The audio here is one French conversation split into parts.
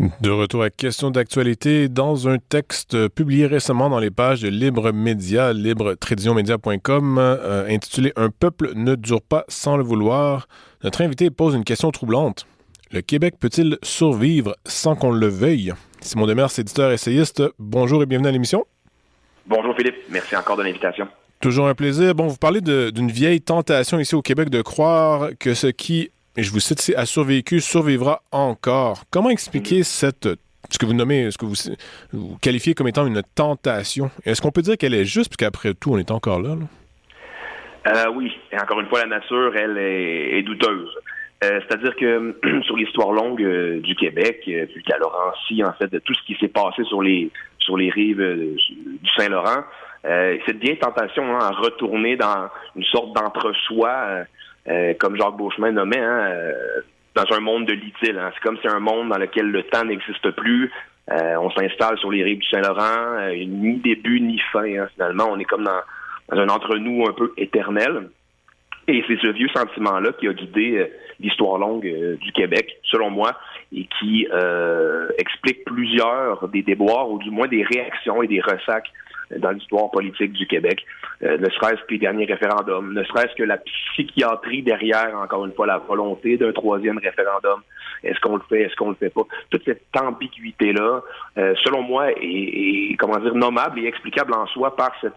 De retour à Question d'actualité, dans un texte publié récemment dans les pages de Libre Média, libre-média.com, intitulé Un peuple ne dure pas sans le vouloir, notre invité pose une question troublante. Le Québec peut-il survivre sans qu'on le veuille? Simon Demers, éditeur essayiste, bonjour et bienvenue à l'émission. Bonjour Philippe, merci encore de l'invitation. Toujours un plaisir. Bon, vous parlez d'une vieille tentation ici au Québec de croire que ce qui, et je vous cite, a survécu, survivra encore. Comment expliquer ce que vous nommez, ce que vous qualifiez comme étant une tentation? Est-ce qu'on peut dire qu'elle est juste, parce qu'après tout, on est encore là? Oui, et encore une fois, la nature, elle, est douteuse. C'est-à-dire que sur l'histoire longue du Québec, puis qu'à Laurentie, en fait, de tout ce qui s'est passé sur les rives du Saint-Laurent, cette vieille tentation à retourner dans une sorte d'entre-soi, comme Jacques Beauchemin nommait, dans un monde de l'idylle. C'est comme si un monde dans lequel le temps n'existe plus. On s'installe sur les rives du Saint-Laurent, ni début ni fin. Finalement, on est comme dans un entre-nous un peu éternel. Et c'est ce vieux sentiment-là qui a guidé l'histoire longue du Québec, selon moi, et qui explique plusieurs des déboires, ou du moins des réactions et des ressacs dans l'histoire politique du Québec. Ne serait-ce que les derniers référendums, ne serait-ce que la psychiatrie derrière, encore une fois, la volonté d'un troisième référendum. Est-ce qu'on le fait, est-ce qu'on le fait pas? Toute cette ambiguïté-là, selon moi, est nommable et explicable en soi par cette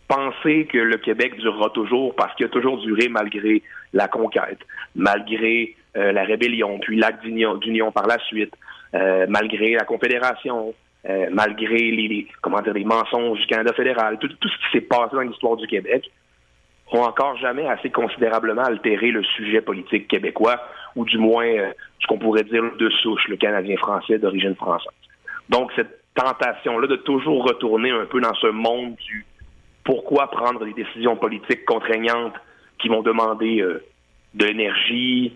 penser que le Québec durera toujours parce qu'il a toujours duré malgré la conquête, malgré la rébellion, puis l'acte d'union par la suite, malgré la Confédération, malgré les mensonges du Canada fédéral, tout ce qui s'est passé dans l'histoire du Québec ont encore jamais assez considérablement altéré le sujet politique québécois, ou du moins ce qu'on pourrait dire de souche, le Canadien français d'origine française. Donc cette tentation-là de toujours retourner un peu dans ce monde du pourquoi prendre des décisions politiques contraignantes qui vont demander de l'énergie,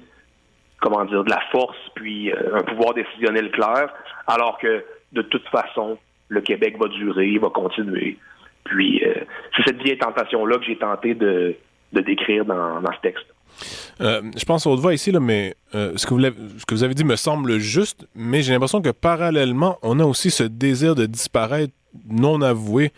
de la force, puis un pouvoir décisionnel clair, alors que de toute façon, le Québec va durer, va continuer. Puis c'est cette vieille tentation-là que j'ai tenté de décrire dans ce texte. Je pense à haute voix ici, là, mais ce que vous avez dit me semble juste, mais j'ai l'impression que parallèlement, on a aussi ce désir de disparaître non avoué,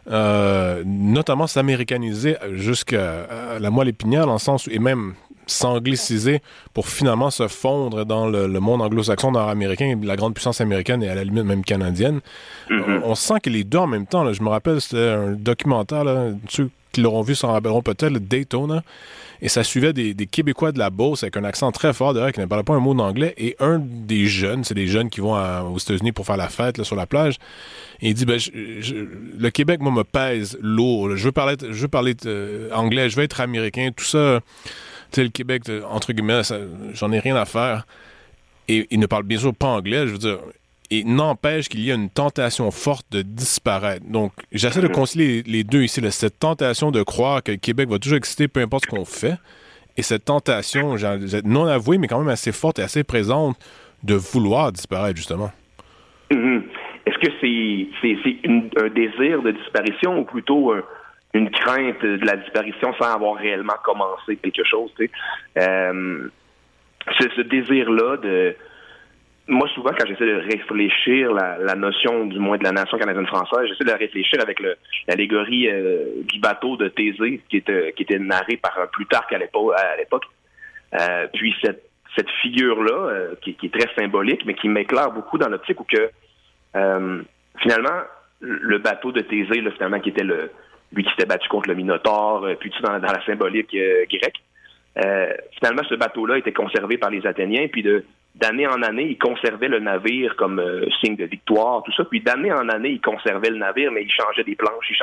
notamment s'américaniser jusqu'à la moelle épinière, dans le sens où, et même s'angliciser pour finalement se fondre dans le monde anglo-saxon, nord-américain, la grande puissance américaine et à la limite même canadienne. Mm-hmm. On sent que les deux en même temps, là, je me rappelle, c'était un documentaire, là, ceux qui l'auront vu s'en rappelleront peut-être, le Daytona, et ça suivait des Québécois de la Beauce avec un accent très fort d'ailleurs qui ne parlait pas un mot d'anglais, et un des jeunes, c'est des jeunes qui vont aux États-Unis pour faire la fête là, sur la plage, et il dit le Québec, moi, me pèse lourd, je veux parler anglais, je veux être américain, tout ça, tu sais, le Québec, entre guillemets, j'en ai rien à faire, et il ne parle bien sûr pas anglais, je veux dire. Et n'empêche qu'il y a une tentation forte de disparaître. Donc, j'essaie de concilier les deux ici, là, cette tentation de croire que le Québec va toujours exister, peu importe ce qu'on fait, et cette tentation, non avouée, mais quand même assez forte et assez présente, de vouloir disparaître, justement. Mm-hmm. Est-ce que c'est un désir de disparition ou plutôt une crainte de la disparition sans avoir réellement commencé quelque chose, tu sais? C'est ce désir-là de... Moi, souvent, quand j'essaie de réfléchir la notion, du moins de la nation canadienne-française, j'essaie de la réfléchir avec l'allégorie du bateau de Thésée, qui était narré par Plutarque à l'époque. Puis cette figure-là, qui est très symbolique, mais qui m'éclaire beaucoup dans l'optique où que, finalement, le bateau de Thésée, là, finalement, qui était lui qui s'était battu contre le Minotaure, puis tout dans la symbolique grecque, finalement, ce bateau-là était conservé par les Athéniens, puis d'année en année, ils conservaient le navire comme signe de victoire, tout ça. Puis d'année en année, ils conservaient le navire, mais ils changeaient des planches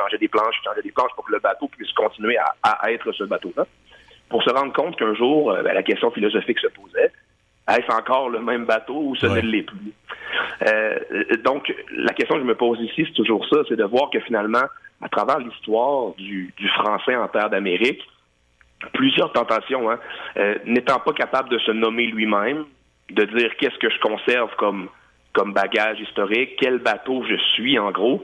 pour que le bateau puisse continuer à être ce bateau-là. Pour se rendre compte qu'un jour, la question philosophique se posait, est-ce encore le même bateau ou ce ne l'est plus? Donc, la question que je me pose ici, c'est toujours ça, c'est de voir que finalement, à travers l'histoire du français en terre d'Amérique, plusieurs tentations, n'étant pas capable de se nommer lui-même, de dire qu'est-ce que je conserve comme bagage historique, quel bateau je suis en gros,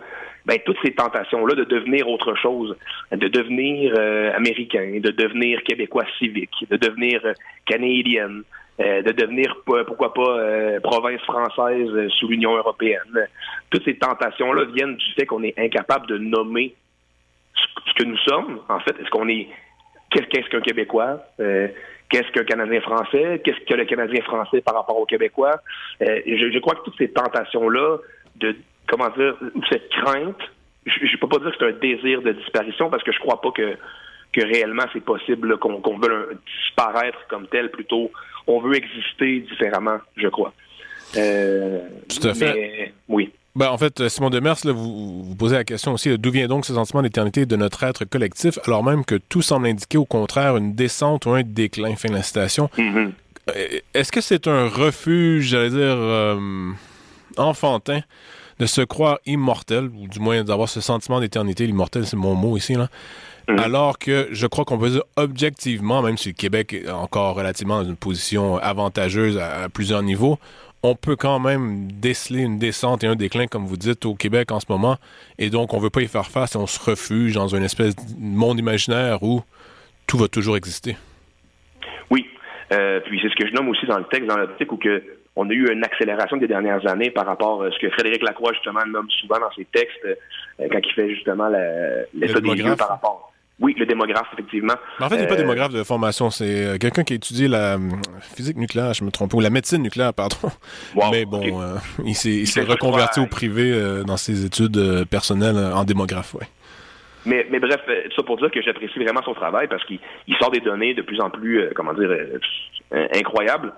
toutes ces tentations-là de devenir autre chose, de devenir américain, de devenir québécois civique, de devenir canadien, de devenir, pourquoi pas, province française sous l'Union européenne. Toutes ces tentations-là viennent du fait qu'on est incapable de nommer ce que nous sommes. En fait, qu'est-ce qu'un Québécois? Qu'est-ce qu'un Canadien français? Qu'est-ce que le Canadien français par rapport aux Québécois? Je crois que toutes ces tentations-là, ou cette crainte, je ne peux pas dire que c'est un désir de disparition parce que je crois pas que réellement c'est possible là, qu'on veut disparaître comme tel. Plutôt, on veut exister différemment, je crois. Tout à fait. Oui. Ben, en fait, Simon Demers, là, vous posez la question aussi, d'où vient donc ce sentiment d'éternité de notre être collectif, alors même que tout semble indiquer au contraire une descente ou un déclin. Fin de la citation. Mm-hmm. Est-ce que c'est un refuge, j'allais dire, enfantin, de se croire immortel, ou du moins d'avoir ce sentiment d'éternité? L'immortel, c'est mon mot ici, là. Alors que je crois qu'on peut dire objectivement, même si le Québec est encore relativement dans une position avantageuse à plusieurs niveaux, on peut quand même déceler une descente et un déclin, comme vous dites, au Québec en ce moment. Et donc, on ne veut pas y faire face et on se refuge dans une espèce de monde imaginaire où tout va toujours exister. Oui. Puis c'est ce que je nomme aussi dans le texte, dans l'optique où on a eu une accélération des dernières années par rapport à ce que Frédéric Lacroix, justement, nomme souvent dans ses textes, quand il fait justement l'état des lieux par rapport. Oui, le démographe, effectivement. Mais en fait, il n'est pas démographe de formation. C'est quelqu'un qui a étudié la physique nucléaire, je me trompe, ou la médecine nucléaire, pardon. Wow, mais bon, okay. Il s'est reconverti au privé dans ses études personnelles en démographe, oui. Mais bref, ça pour dire que j'apprécie vraiment son travail parce qu'il sort des données de plus en plus, incroyables.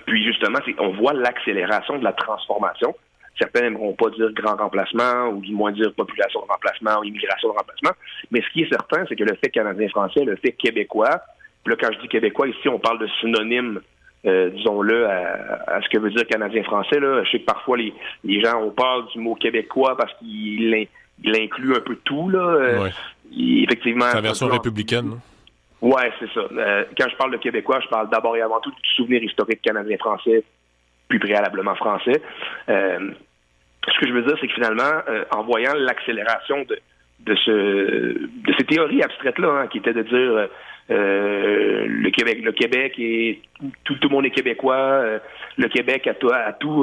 Puis justement, on voit l'accélération de la transformation. Certains n'aimeront pas dire grand remplacement ou du moins dire population de remplacement ou immigration de remplacement. Mais ce qui est certain, c'est que le fait canadien-français, le fait québécois, puis là, quand je dis québécois, ici, on parle de synonyme, disons-le, à ce que veut dire canadien-français. Là. Je sais que parfois, les gens, on parle du mot québécois parce qu'il inclut un peu tout. Là. Ouais. Effectivement. C'est la version républicaine. Ouais, c'est ça. Quand je parle de québécois, je parle d'abord et avant tout du souvenir historique canadien-français, puis préalablement français. Ce que je veux dire, c'est que finalement, en voyant l'accélération de ces théories abstraites-là, qui étaient de dire le Québec et tout le monde est québécois, le Québec à tout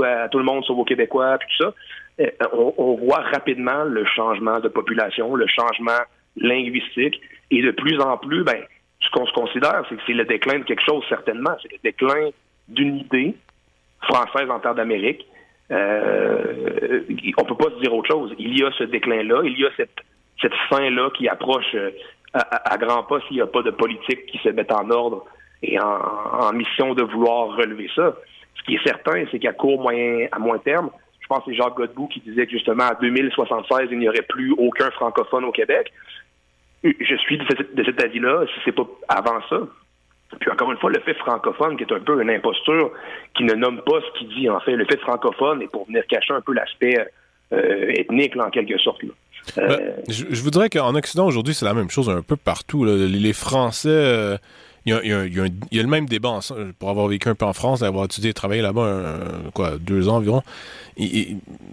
le monde sauf aux Québécois, puis tout ça, on voit rapidement le changement de population, le changement linguistique, et de plus en plus, ce qu'on se considère, c'est que c'est le déclin de quelque chose, certainement. C'est le déclin d'une idée française en terre d'Amérique. On peut pas se dire autre chose. Il y a ce déclin-là, il y a cette fin-là qui approche à grands pas s'il n'y a pas de politique qui se met en ordre et en mission de vouloir relever ça. Ce qui est certain, c'est qu'à à moyen terme, je pense que c'est Jacques Godbout qui disait que justement à 2076, il n'y aurait plus aucun francophone au Québec. Je suis de cet avis-là, si c'est pas avant ça. Puis encore une fois, le fait francophone, qui est un peu une imposture, qui ne nomme pas ce qu'il dit, en fait. Le fait francophone est pour venir cacher un peu l'aspect ethnique, là, en quelque sorte. Là. Je vous dirais qu'en Occident, aujourd'hui, c'est la même chose un peu partout. Là. Les Français... Il y a le même débat, pour avoir vécu un peu en France, d'avoir étudié et travaillé là-bas 2 ans environ.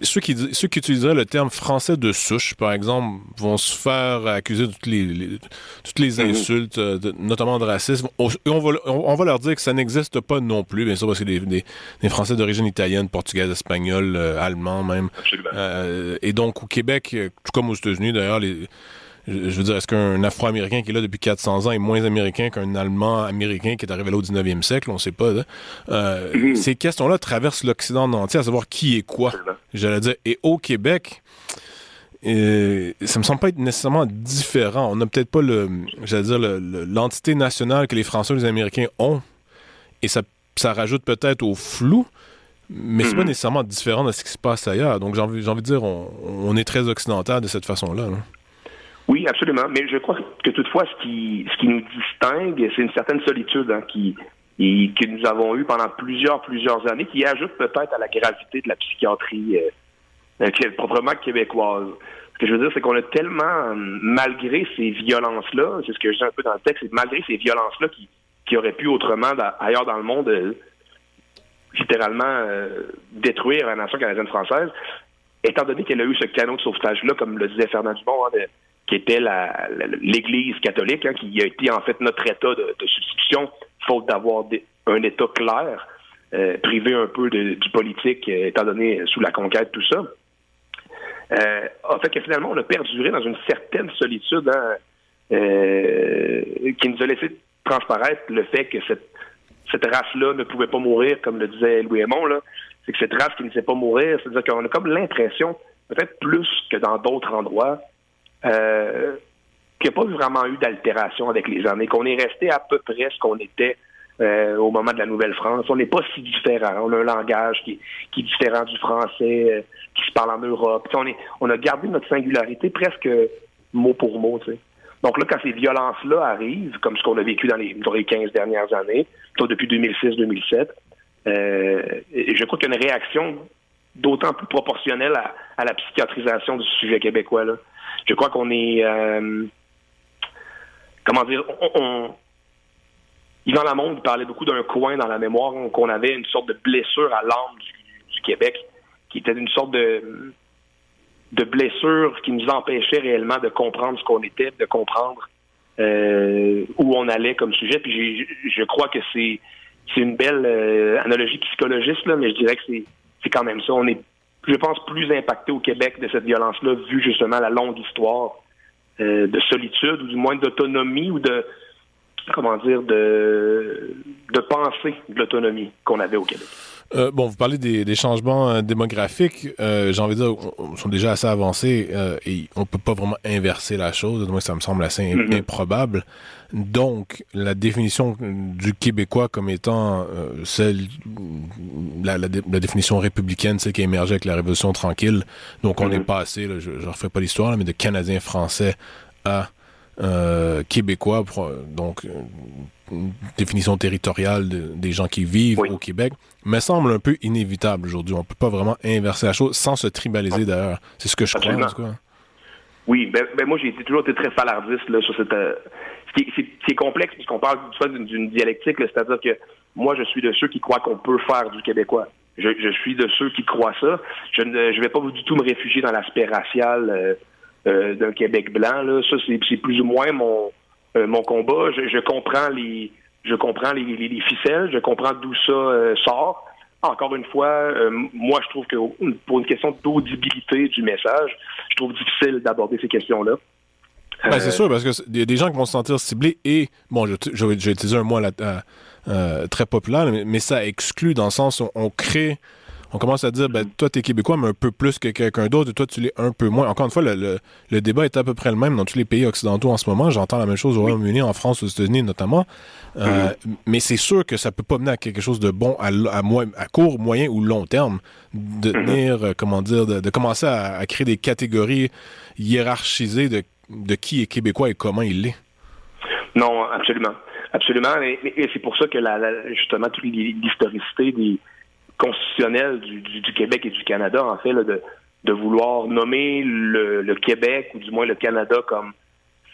Ceux qui utiliseraient le terme français de souche, par exemple, vont se faire accuser de toutes les insultes, notamment de racisme. Et on va leur dire que ça n'existe pas non plus, bien sûr, parce que des Français d'origine italienne, portugaise, espagnole, allemand même. Et donc, au Québec, tout comme aux États-Unis, d'ailleurs, je veux dire, est-ce qu'un Afro-Américain qui est là depuis 400 ans est moins américain qu'un Allemand-Américain qui est arrivé là au 19e siècle? On ne sait pas. Ces questions-là traversent l'Occident entier, à savoir qui est quoi, j'allais dire. Et au Québec, ça me semble pas être nécessairement différent. On n'a peut-être pas l'entité nationale que les Français ou les Américains ont. Et ça rajoute peut-être au flou, mais c'est pas nécessairement différent de ce qui se passe ailleurs. Donc, j'ai envie de dire, on est très occidental de cette façon-là. Là. Oui, absolument. Mais je crois que toutefois, ce qui nous distingue, c'est une certaine solitude que nous avons eue pendant plusieurs années, qui ajoute peut-être à la gravité de la psychiatrie proprement québécoise. Ce que je veux dire, c'est qu'on a tellement, malgré ces violences-là, c'est ce que je dis un peu dans le texte, c'est malgré ces violences-là qui auraient pu autrement, ailleurs dans le monde, littéralement détruire la nation canadienne-française, étant donné qu'elle a eu ce canot de sauvetage-là, comme le disait Fernand Dumont, qui était l'Église catholique, qui a été en fait notre état de substitution, faute d'avoir un État clair, privé un peu du politique, étant donné sous la conquête, tout ça, a fait que finalement, on a perduré dans une certaine solitude qui nous a laissé transparaître le fait que cette race-là ne pouvait pas mourir, comme le disait Louis Aymon, là. C'est que cette race qui ne sait pas mourir, c'est-à-dire qu'on a comme l'impression, peut-être plus que dans d'autres endroits, qu'il n'y a pas vraiment eu d'altération avec les années, qu'on est resté à peu près ce qu'on était au moment de la Nouvelle-France. On n'est pas si différent. On a un langage qui est différent du français, qui se parle en Europe. On a gardé notre singularité presque mot pour mot, tu sais. Donc là, quand ces violences-là arrivent, comme ce qu'on a vécu dans les 15 dernières années, depuis 2006-2007, je crois qu'il y a une réaction d'autant plus proportionnelle à la psychiatrisation du sujet québécois, là. Je crois qu'on est... comment dire... Yvan Lamonde parlait beaucoup d'un coin dans la mémoire, qu'on avait une sorte de blessure à l'âme du Québec, qui était une sorte de blessure qui nous empêchait réellement de comprendre ce qu'on était, de comprendre où on allait comme sujet. Puis je crois que c'est une belle analogie psychologiste, là, mais je dirais que c'est quand même ça. On est, je pense, plus impacté au Québec de cette violence-là, vu justement la longue histoire de solitude, ou du moins d'autonomie, ou de pensée de l'autonomie qu'on avait au Québec. Bon, vous parlez des changements démographiques. J'ai envie de dire, ils sont déjà assez avancés et on peut pas vraiment inverser la chose. Moi, ça me semble assez improbable. Donc, la définition du Québécois comme étant la définition républicaine, celle qui a émergé avec la Révolution tranquille. Donc, on est passé, là, je ne refais pas l'histoire, là, mais de Canadiens français à Québécois, donc une définition territoriale des gens qui vivent au Québec, me semble un peu inévitable aujourd'hui. On ne peut pas vraiment inverser la chose sans se tribaliser d'ailleurs. C'est ce que je crois, en tout cas. Oui, ben moi j'ai toujours été très falardiste là, sur cette... C'est complexe puisqu'on parle d'une dialectique, là, c'est-à-dire que moi je suis de ceux qui croient qu'on peut faire du québécois. Je suis de ceux qui croient ça. Je ne vais pas du tout me réfugier dans l'aspect racial d'un Québec blanc. Là. Ça, c'est plus ou moins mon combat. Je comprends les ficelles, je comprends d'où ça sort. Encore une fois, moi, je trouve que pour une question d'audibilité du message, je trouve difficile d'aborder ces questions-là. Ben, c'est sûr, parce qu'il y a des gens qui vont se sentir ciblés et, bon, je vais utiliser un mot très populaire, mais ça exclut dans le sens où on commence à dire, ben, toi, t'es Québécois, mais un peu plus que quelqu'un d'autre, et toi, tu l'es un peu moins. Encore une fois, le débat est à peu près le même dans tous les pays occidentaux en ce moment. J'entends la même chose au Royaume-Uni, en France, aux États-Unis notamment. Mais c'est sûr que ça peut pas mener à quelque chose de bon à court, moyen ou long terme, de tenir, de commencer à créer des catégories hiérarchisées de qui est Québécois et comment il l'est. Non, absolument. Absolument. Et c'est pour ça que justement, toute l'historicité constitutionnelle du Québec et du Canada, en fait, là, de vouloir nommer le Québec, ou du moins le Canada, comme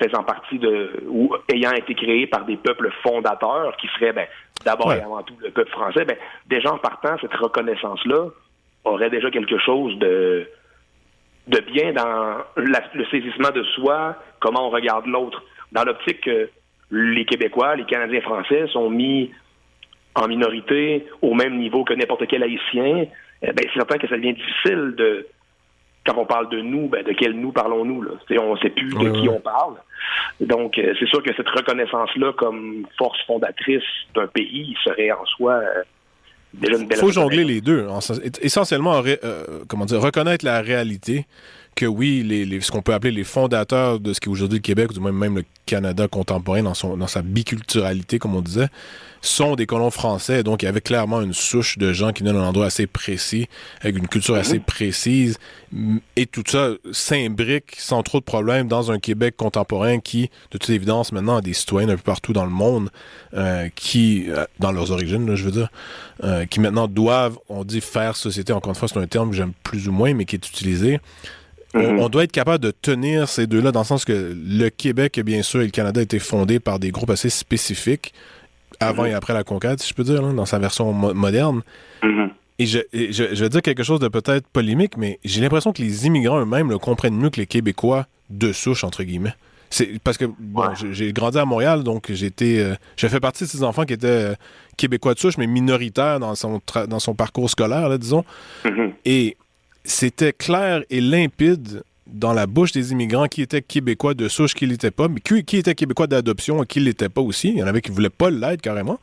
faisant partie ou ayant été créé par des peuples fondateurs, qui seraient d'abord et avant tout le peuple français, déjà en partant, cette reconnaissance-là aurait déjà quelque chose de bien dans le saisissement de soi, comment on regarde l'autre. Dans l'optique que les Québécois, les Canadiens français sont mis en minorité au même niveau que n'importe quel Haïtien, c'est certain que ça devient difficile quand on parle de nous, de quel nous parlons-nous, là? On ne sait plus de qui on parle. Donc, c'est sûr que cette reconnaissance-là comme force fondatrice d'un pays serait en soi déjà une belle... Il faut jongler les deux. Essentiellement, reconnaître la réalité que oui, ce qu'on peut appeler les fondateurs de ce qui est aujourd'hui le Québec, ou du moins même le Canada contemporain dans sa biculturalité, comme on disait, sont des colons français. Donc, il y avait clairement une souche de gens qui venaient d'un endroit assez précis, avec une culture assez précise. Et tout ça s'imbrique sans trop de problèmes dans un Québec contemporain qui, de toute évidence, maintenant a des citoyens un peu partout dans le monde qui, dans leurs origines, là, je veux dire, qui maintenant doivent, on dit faire société. Encore une fois, c'est un terme que j'aime plus ou moins, mais qui est utilisé. On doit être capable de tenir ces deux-là dans le sens que le Québec, bien sûr, et le Canada étaient fondés par des groupes assez spécifiques avant et après la conquête, si je peux dire, là, dans sa version moderne. Et je vais dire quelque chose de peut-être polémique, mais j'ai l'impression que les immigrants eux-mêmes le comprennent mieux que les Québécois de souche, entre guillemets. C'est parce que bon, Ouais. j'ai grandi à Montréal, donc j'ai fait partie de ces enfants qui étaient québécois de souche, mais minoritaires dans son parcours scolaire, là, disons. Mhm. Et c'était clair et limpide dans la bouche des immigrants qui étaient québécois de souche, qui l'était pas, mais qui étaient québécois d'adoption et qui l'était pas aussi. Il y en avait qui voulaient pas l'être carrément.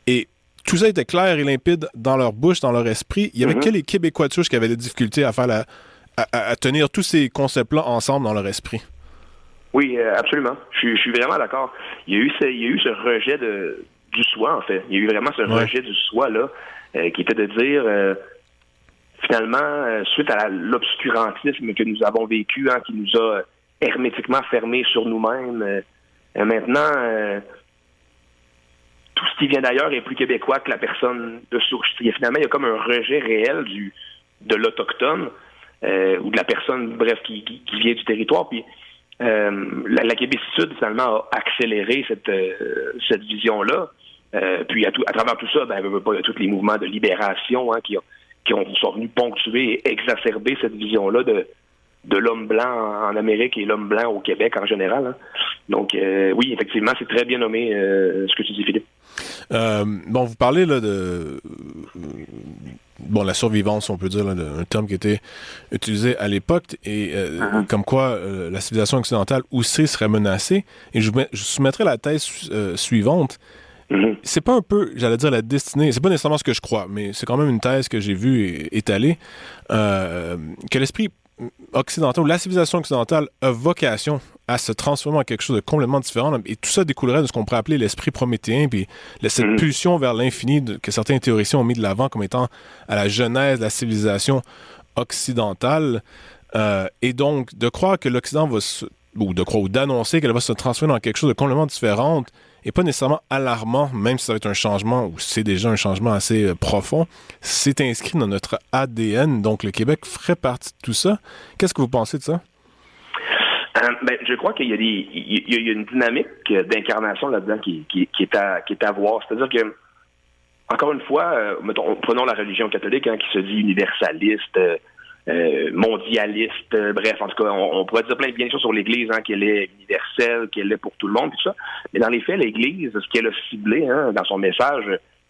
Et tout ça était clair et limpide dans leur bouche, dans leur esprit. Il y avait que les Québécois de souche qui avaient des difficultés à faire à tenir tous ces concepts-là ensemble dans leur esprit. Oui, absolument. Je suis vraiment d'accord. Il y a eu ce rejet du soi, en fait. Il y a eu vraiment ce rejet du soi-là, qui était de dire, finalement, suite à l'obscurantisme que nous avons vécu, hein, qui nous a hermétiquement fermés sur nous-mêmes, maintenant, tout ce qui vient d'ailleurs est plus québécois que la personne de souche. Finalement, il y a comme un rejet réel de l'autochtone, ou de la personne, bref, qui vient du territoire. Puis, la québécitude, finalement, a accéléré cette vision-là. Puis, à travers tout ça, il y a tous les mouvements de libération, hein, qui sont venus ponctuer et exacerber cette vision-là de l'homme blanc en Amérique et l'homme blanc au Québec en général. Hein. Donc, oui, effectivement, c'est très bien nommé ce que tu dis, Philippe. Bon, vous parlez là la survivance, on peut dire, là, un terme qui était utilisé à l'époque, et comme quoi la civilisation occidentale aussi serait menacée. Et je soumettrais la thèse suivante. C'est pas un peu, j'allais dire, la destinée, c'est pas nécessairement ce que je crois, mais c'est quand même une thèse que j'ai vue étalée, que l'esprit occidental, ou la civilisation occidentale a vocation à se transformer en quelque chose de complètement différent, et tout ça découlerait de ce qu'on pourrait appeler l'esprit prométhéen, puis cette pulsion vers l'infini que certains théoriciens ont mis de l'avant comme étant à la genèse de la civilisation occidentale, et donc de croire que l'Occident ou d'annoncer qu'elle va se transformer dans quelque chose de complètement différent et pas nécessairement alarmant, même si ça va être un changement, ou c'est déjà un changement assez profond, c'est inscrit dans notre ADN, donc le Québec ferait partie de tout ça. Qu'est-ce que vous pensez de ça? Je crois qu'il y a une dynamique d'incarnation là-dedans qui est à voir. C'est-à-dire que, encore une fois, prenons la religion catholique, hein, qui se dit universaliste, mondialiste, bref, en tout cas, on pourrait dire plein de choses sur l'Église, hein, qu'elle est universelle, qu'elle est pour tout le monde, tout ça. Mais dans les faits, l'Église, ce qu'elle a ciblé, hein, dans son message,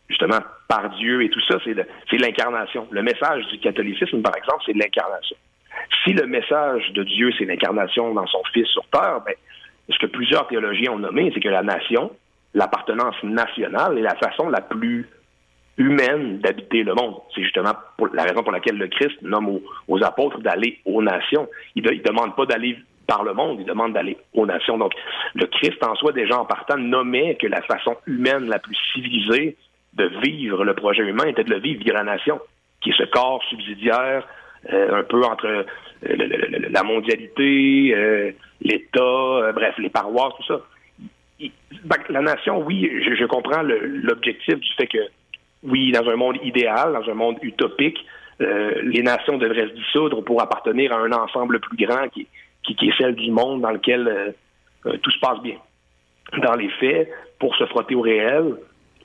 justement, par Dieu et tout ça, c'est l'incarnation. Le message du catholicisme, par exemple, c'est l'incarnation. Si le message de Dieu, c'est l'incarnation dans son Fils sur terre, ce que plusieurs théologiens ont nommé, c'est que la nation, l'appartenance nationale, est la façon la plus humaine d'habiter le monde. C'est justement la raison pour laquelle le Christ nomme aux apôtres d'aller aux nations. Il ne demande pas d'aller par le monde, il demande d'aller aux nations. Donc, le Christ en soi, déjà en partant, nommait que la façon humaine la plus civilisée de vivre le projet humain était de le vivre via la nation, qui est ce corps subsidiaire, un peu entre la mondialité, l'État, bref, les paroisses, tout ça. La nation, oui, je comprends l'objectif du fait que, oui, dans un monde idéal, dans un monde utopique, les nations devraient se dissoudre pour appartenir à un ensemble plus grand qui est celle du monde dans lequel tout se passe bien. Dans les faits, pour se frotter au réel,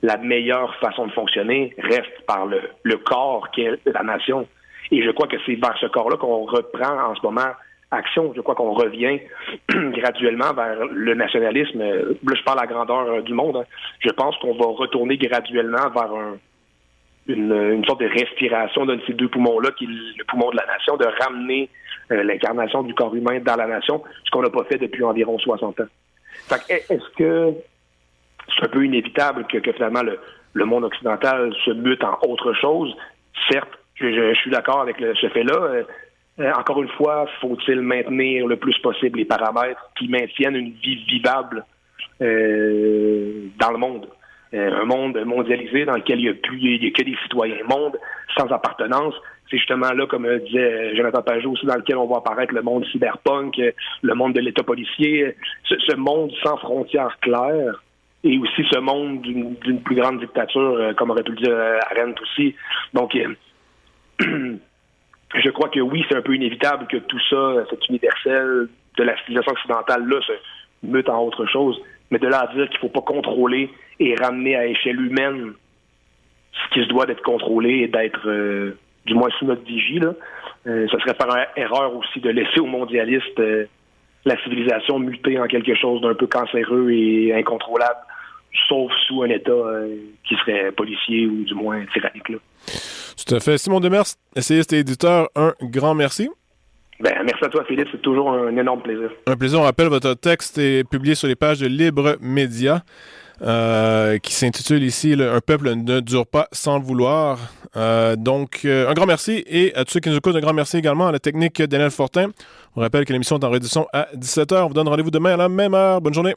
la meilleure façon de fonctionner reste par le corps qu'est la nation. Et je crois que c'est vers ce corps-là qu'on reprend en ce moment action. Je crois qu'on revient graduellement vers le nationalisme. Là, je parle à la grandeur du monde. Hein. Je pense qu'on va retourner graduellement vers une sorte de respiration de ces deux poumons-là, qui est le poumon de la nation, de ramener l'incarnation du corps humain dans la nation, ce qu'on n'a pas fait depuis environ 60 ans. Fait que, est-ce que c'est un peu inévitable que finalement le monde occidental se mute en autre chose? Certes, je suis d'accord avec ce fait-là. Encore une fois, faut-il maintenir le plus possible les paramètres qui maintiennent une vie vivable dans le monde? Un monde mondialisé dans lequel il n'y a que des citoyens monde, sans appartenance. C'est justement là, comme disait Jonathan Pajot aussi, dans lequel on va apparaître le monde cyberpunk, le monde de l'État policier, ce monde sans frontières claires, et aussi ce monde d'une plus grande dictature, comme aurait pu le dire Arendt aussi. Donc, je crois que oui, c'est un peu inévitable que tout ça, cet universel de la civilisation occidentale-là, se mute en autre chose. Mais de là à dire qu'il ne faut pas contrôler et ramener à échelle humaine ce qui se doit d'être contrôlé et d'être, du moins sous notre vigie, là, ça serait par erreur aussi de laisser aux mondialistes la civilisation muter en quelque chose d'un peu cancéreux et incontrôlable, sauf sous un État qui serait policier ou du moins tyrannique. Là. Tout à fait. Simon Demers, essayiste et éditeur, un grand merci. Merci à toi, Philippe. C'est toujours un énorme plaisir. Un plaisir. On rappelle, votre texte est publié sur les pages de Libre Média, qui s'intitule ici « Un peuple ne dure pas sans le vouloir ». Donc, un grand merci. Et à tous ceux qui nous écoutent, un grand merci également à la technique Daniel Fortin. On rappelle que l'émission est en rediffusion à 17h. On vous donne rendez-vous demain à la même heure. Bonne journée.